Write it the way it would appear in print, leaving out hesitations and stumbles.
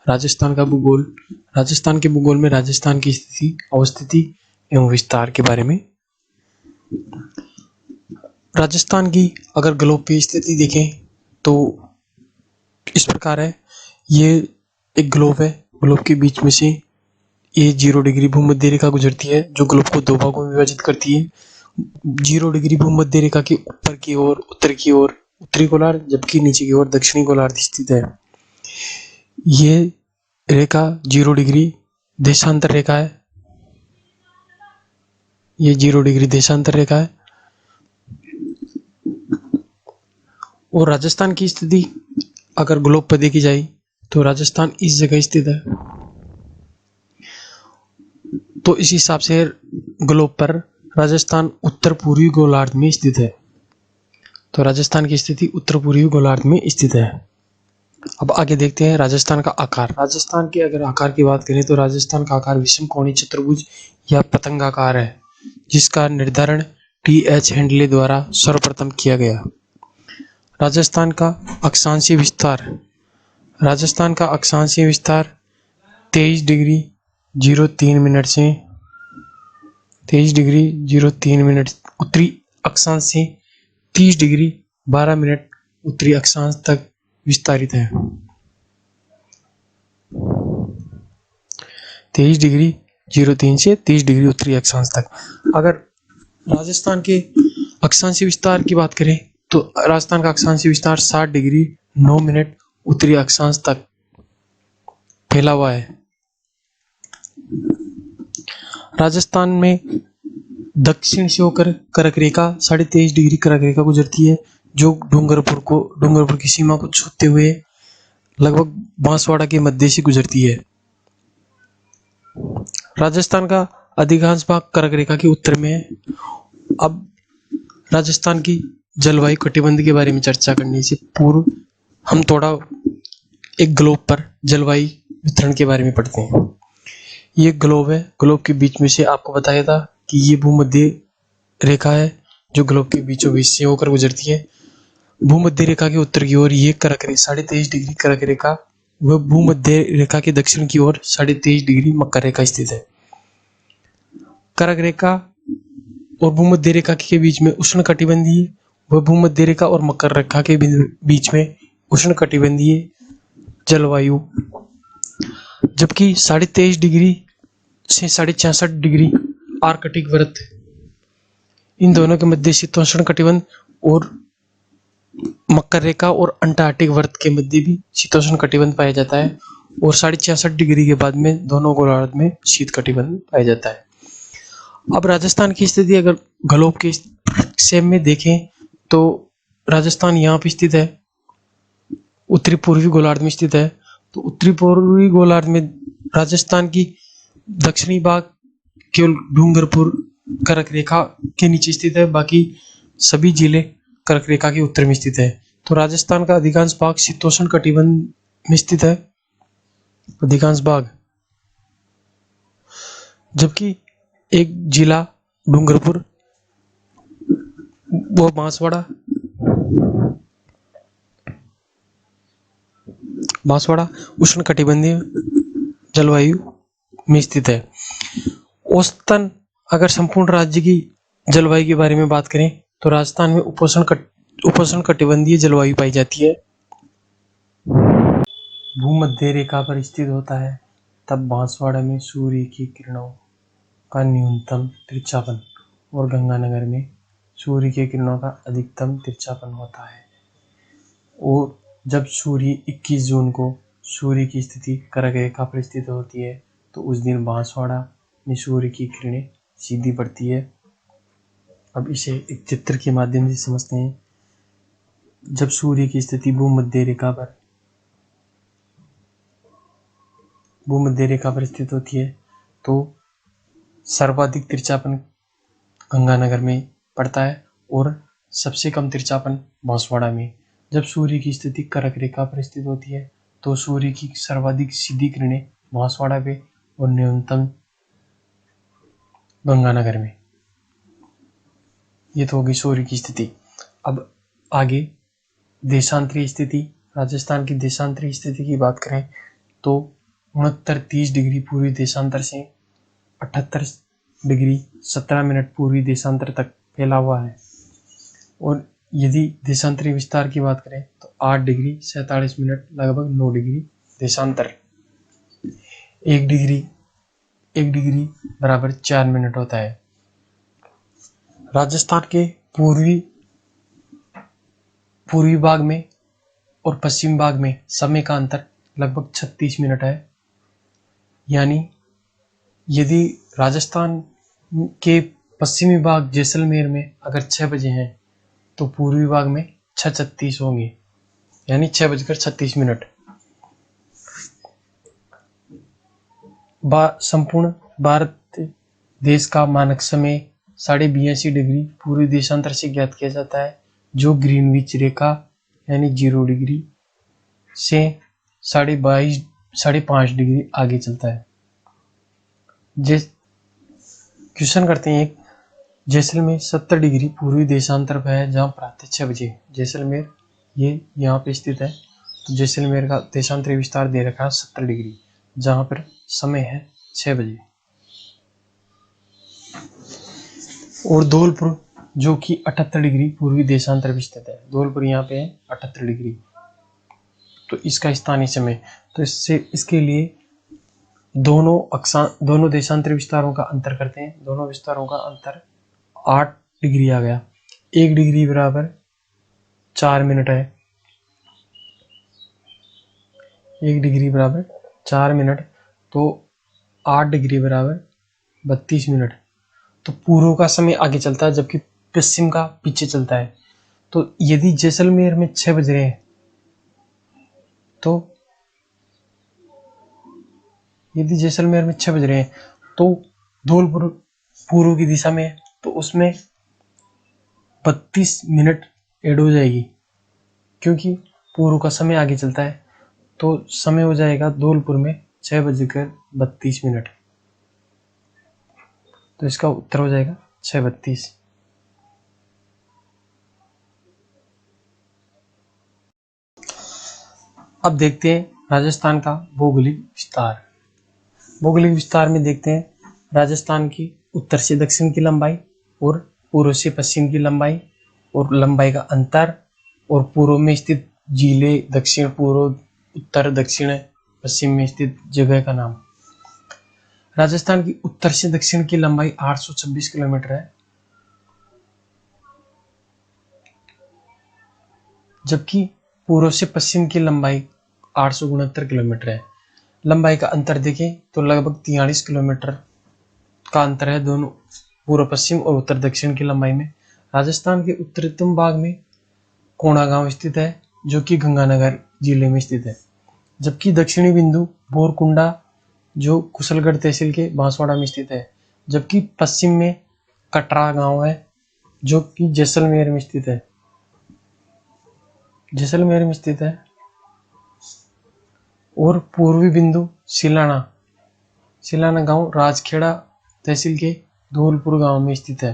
राजस्थान का भूगोल। राजस्थान के भूगोल में राजस्थान की स्थिति, अवस्थिति एवं विस्तार के बारे में। राजस्थान की अगर ग्लोब की स्थिति देखें तो इस प्रकार है। ये एक ग्लोब है। ग्लोब के बीच में से ये 0 डिग्री भूमध्य रेखा गुजरती है जो ग्लोब को 2 भागों में विभाजित करती है। 0 डिग्री भूमध्य रेखा के ऊपर की ओर उत्तर की ओर उत्तरी गोलार्ध, जबकि नीचे की ओर दक्षिणी गोलार्ध स्थित है। ये रेखा 0 डिग्री देशांतर रेखा है। ये 0 डिग्री देशांतर रेखा है। और राजस्थान की स्थिति अगर ग्लोब पर देखी जाए तो राजस्थान इस जगह स्थित है। तो इस हिसाब से ग्लोब पर राजस्थान उत्तर पूर्वी गोलार्ध में स्थित है। तो राजस्थान की स्थिति उत्तर पूर्वी गोलार्ध में स्थित है। अब आगे देखते हैं राजस्थान का आकार। राजस्थान के अगर आकार की बात करें तो राजस्थान का आकार विषमकोणीय चतुर्भुज या पतंगाकार है, जिसका निर्धारण टी.एच. हेंडले द्वारा सर्वप्रथम किया गया। राजस्थान का अक्षांशीय विस्तार। राजस्थान का अक्षांशीय विस्तार 23 डिग्री 03 मिनट से 23 डिग्री 03 मिनट उत्तरी अक्षांश से 30 डिग्री 12 मिनट उत्तरी अक्षांश तक विस्तारित है। 23 डिग्री 03 से 30 डिग्री उत्तरी अक्षांश तक। अगर राजस्थान के अक्षांशीय विस्तार की बात करें तो राजस्थान का अक्षांशीय विस्तार 60 डिग्री 9 मिनट उत्तरी अक्षांश तक फैला हुआ है। राजस्थान में दक्षिण से होकर कर्क रेखा 23.5 डिग्री कर्क रेखा गुजरती है, जो डूंगरपुर की सीमा को छूते हुए लगभग बांसवाड़ा के मध्य से गुजरती है। राजस्थान का अधिकांश भाग कर्क रेखा के उत्तर में है। अब राजस्थान की जलवायु कटिबंध के बारे में चर्चा करने से पूर्व हम थोड़ा एक ग्लोब पर जलवायु वितरण के बारे में पढ़ते हैं। ये ग्लोब है। ग्लोब के बीच में से आपको बताया था कि ये भूमध्य रेखा है जो ग्लोब के बीचों बीच से होकर गुजरती है। भूमध्य रेखा के उत्तर की ओर ये कर्क रेखा 23.5 डिग्री कर्क रेखा, वह भूमध्य रेखा के दक्षिण की ओर 23.5 डिग्री मकर रेखा स्थित है। कर्क रेखा और भूमध्य रेखा के बीच में उष्णकटिबंधीय, वह भूमध्य रेखा और मकर रेखा के बीच में उष्णकटिबंधीय जलवायु, जबकि 23.5 डिग्री से 66.5 डिग्री आर्कटिक वृत्त, इन दोनों के मध्य शीतोष्ण कटिबंध, और मकर रेखा और अंटार्कटिक वृत्त के मध्य भी शीतोष्ण कटिबंध पाया जाता है। और 66.5 डिग्री के बाद में दोनों गोलार्ध में शीत कटिबंध पाया जाता है। अब राजस्थान की स्थिति अगर ग्लोब के सेम में देखें तो राजस्थान यहाँ पे स्थित है, उत्तरी पूर्वी गोलार्ध में स्थित है। तो उत्तरी पूर्वी गोलार्ध में राजस्थान की दक्षिणी भाग केवल डूंगरपुर कर्क रेखा के नीचे स्थित है, बाकी सभी जिले कर्क रेखा के उत्तर में स्थित है। तो राजस्थान का अधिकांश भाग शीतोष्ण कटिबंध में स्थित है, अधिकांश भाग, जबकि एक जिला डूंगरपुर वो बांसवाड़ा उष्ण कटिबंधीय जलवायु में स्थित है। औसतन अगर संपूर्ण राज्य की जलवायु के बारे में बात करें तो राजस्थान में उपोष्ण कटिबंधीय जलवायु पाई जाती है। भूमध्य रेखा पर स्थित होता है तब बांसवाड़ा में सूर्य की किरणों का न्यूनतम तिरछापन और गंगानगर में सूर्य की किरणों का अधिकतम तिरछापन होता है। और जब सूर्य 21 जून को सूर्य की स्थिति कर्क रेखा पर स्थित होती है तो उस दिन बांसवाड़ा में सूर्य की किरणें सीधी पड़ती है। अब इसे एक चित्र के माध्यम से समझते हैं। जब सूर्य की स्थिति भूमध्य रेखा पर स्थित होती है तो सर्वाधिक तिरछापन गंगानगर में पड़ता है और सबसे कम तिरछापन बांसवाड़ा में। जब सूर्य की स्थिति कर्क रेखा पर स्थित होती है तो सूर्य की सर्वाधिक सीधी किरणें बांसवाड़ा पे और न्यूनतम गंगानगर में। ये तो होगी सूर्य की स्थिति। अब आगे देशांतरीय स्थिति। राजस्थान की देशांतरीय स्थिति की बात करें तो 69-30 डिग्री पूर्वी देशांतर से 78 डिग्री 17 मिनट पूर्वी देशांतर तक फैला हुआ है। और यदि देशांतरी विस्तार की बात करें तो 8 डिग्री 47 मिनट लगभग 9 डिग्री देशांतर। 1 डिग्री बराबर 4 मिनट होता है। राजस्थान के पूर्वी भाग में और पश्चिम भाग में समय का अंतर लगभग 36 मिनट है। यानी यदि राजस्थान के पश्चिमी भाग जैसलमेर में अगर 6 बजे हैं तो पूर्वी भाग में 6:36 होंगे, यानी 6:36। संपूर्ण भारत देश का मानक समय 82.5 डिग्री पूर्वी देशांतर से ज्ञात किया जाता है, जो ग्रीनविच रेखा यानी 0 डिग्री से 5.5 डिग्री आगे चलता है। क्वेश्चन करते हैं एक, जैसलमेर 70 डिग्री पूर्वी देशांतर पर है जहाँ प्रातः 6 बजे। जैसलमेर ये यहाँ पे स्थित है, तो जैसलमेर का देशांतरी विस्तार दे रखा है 70 डिग्री, जहाँ पर समय है 6 बजे। और धौलपुर जो कि 78 डिग्री पूर्वी देशांतर में स्थित है। धौलपुर यहाँ पे है 78 डिग्री, तो इसका स्थानीय समय, तो इसके लिए दोनों देशांतरी विस्तारों का अंतर करते हैं। दोनों विस्तारों का अंतर 8 डिग्री आ गया। 1 डिग्री बराबर 4 मिनट है। 1 डिग्री बराबर 4 मिनट, तो 8 डिग्री बराबर 32 मिनट। तो पूर्व का समय आगे चलता है जबकि पश्चिम का पीछे चलता है। तो यदि जैसलमेर में 6 बज रहे हैं तो धौलपुर पूर्व की दिशा में है, तो उसमें 32 मिनट ऐड हो जाएगी, क्योंकि पूर्व का समय आगे चलता है। तो समय हो जाएगा धौलपुर में 6:32। तो इसका उत्तर हो जाएगा 6:32। अब देखते हैं राजस्थान का भौगोलिक विस्तार। भौगोलिक विस्तार में देखते हैं राजस्थान की उत्तर से दक्षिण की लंबाई और पूर्व से पश्चिम की लंबाई और लंबाई का अंतर, और पूर्व में स्थित जिले, दक्षिण पूर्व, उत्तर, दक्षिण, पश्चिम में स्थित जगह का नाम। राजस्थान की उत्तर से दक्षिण की लंबाई 826 किलोमीटर है, जबकि पूर्व से पश्चिम की लंबाई 869 किलोमीटर है। लंबाई का अंतर देखें तो लगभग 43 किलोमीटर का अंतर है दोनों पूर्व पश्चिम और उत्तर दक्षिण की लंबाई में। राजस्थान के उत्तरतम भाग में कोणागांव स्थित है, जो कि गंगानगर जिले में स्थित है, जबकि दक्षिणी बिंदु बोरकुंडा जो कुशलगढ़ तहसील के बांसवाड़ा में स्थित है, जबकि पश्चिम में कटरा गांव है जो कि जैसलमेर में स्थित है। और पूर्वी बिंदु सिलाना गांव राजखेड़ा तहसील के धौलपुर गांव में स्थित है।